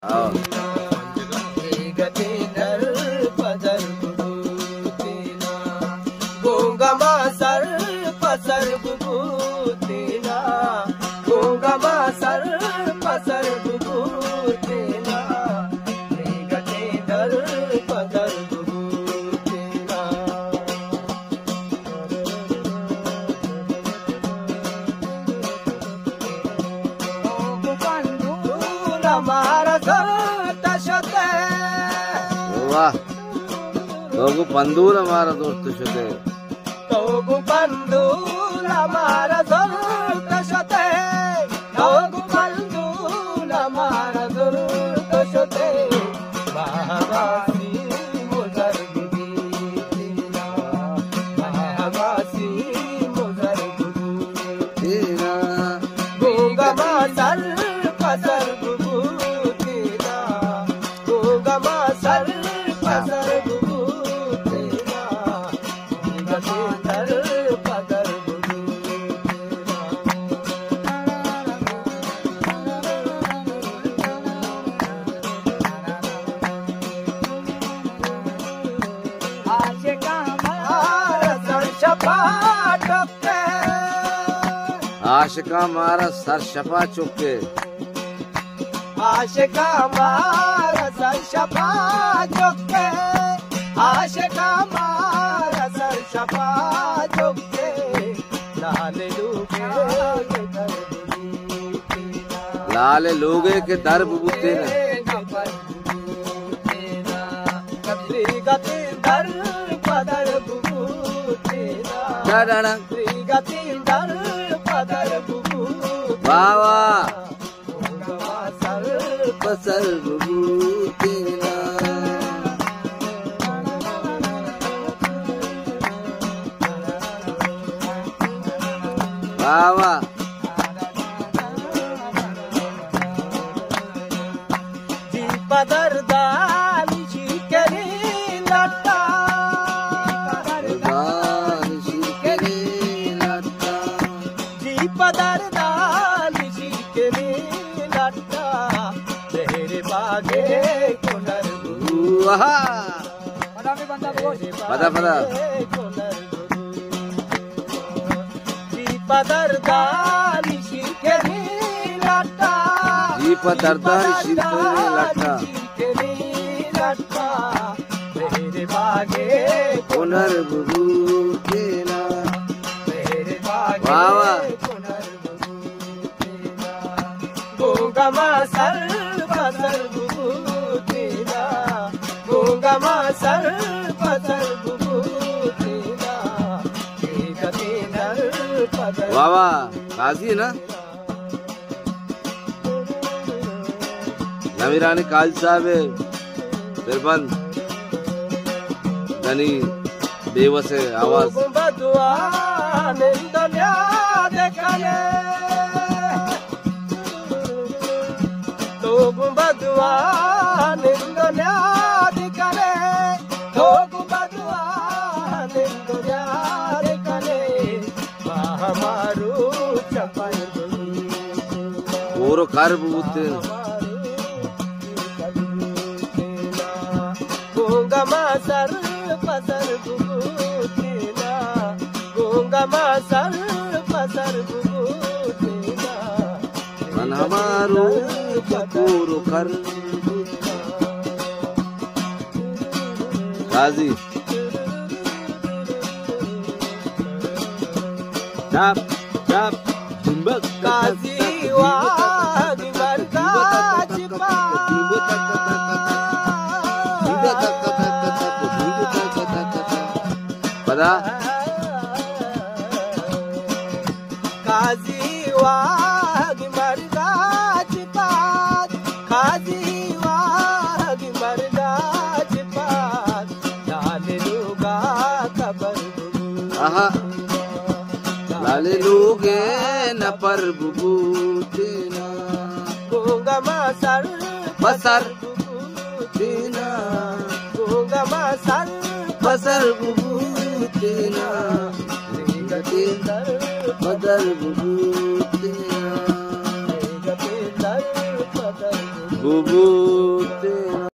हाँ तो पंदूर हमारा दोस्त शते तो पंदूर हमारा दोस्त शते तो पंदूर हमारा दोस्त शते महावासी मुजर गुदीना महावासी मुजर गुदीना गंगा मासर पसर गुदीना गंगा मासर पसर आशिका मारा सर शफा चुपके आशिका मारा सर शफा चुपके आशिका मारा सर शफा चुपके लाल लोगे के दर बुबूते न गति दर पदर बुबूते डाडा गति दर पदर बावा पसर बुबूते बावा जी पदर दानी जी करी लट्टा दानी जी करी लट्टा जी पदर दानी जी करी लट्टा तेरे बागे कोनर वाहा पदा पदा पदरदानी शिकरी लट्टा जी पदरदानी शिकरी लट्टा तेरे बागे कोनर बुबूते ना तेरे बागे वावा कोनर बुबूते ना गंगा मासर पसर बुबूते ना गंगा मासर पसर बुबूते ना वावा काजी है ना नवीरानी काल साहब बिरबंद गनी बेवस आवाज बदुआ निंदल्या देखले तो बदुआ निंदल्या देखले तो बदुआ निंदल्या देखले हमारू चपल पूरो कर बुबूते गंगा मासर पसर बुबूते ना गंगा मासर पसर बुबूते ना मन हमारो पूरो कर काजी Tap, tap, kazi wadi marga chipa pada kazi wadi marga chipa kazi wadi marga chipa dale luga kabar aha लाले लोगे न पर बुबूते ना गंगा मासर पसर बुबूते ना गंगा मासर पसर बुबूते ना गते दर पदर बुबूते ना गते दर पदर bubute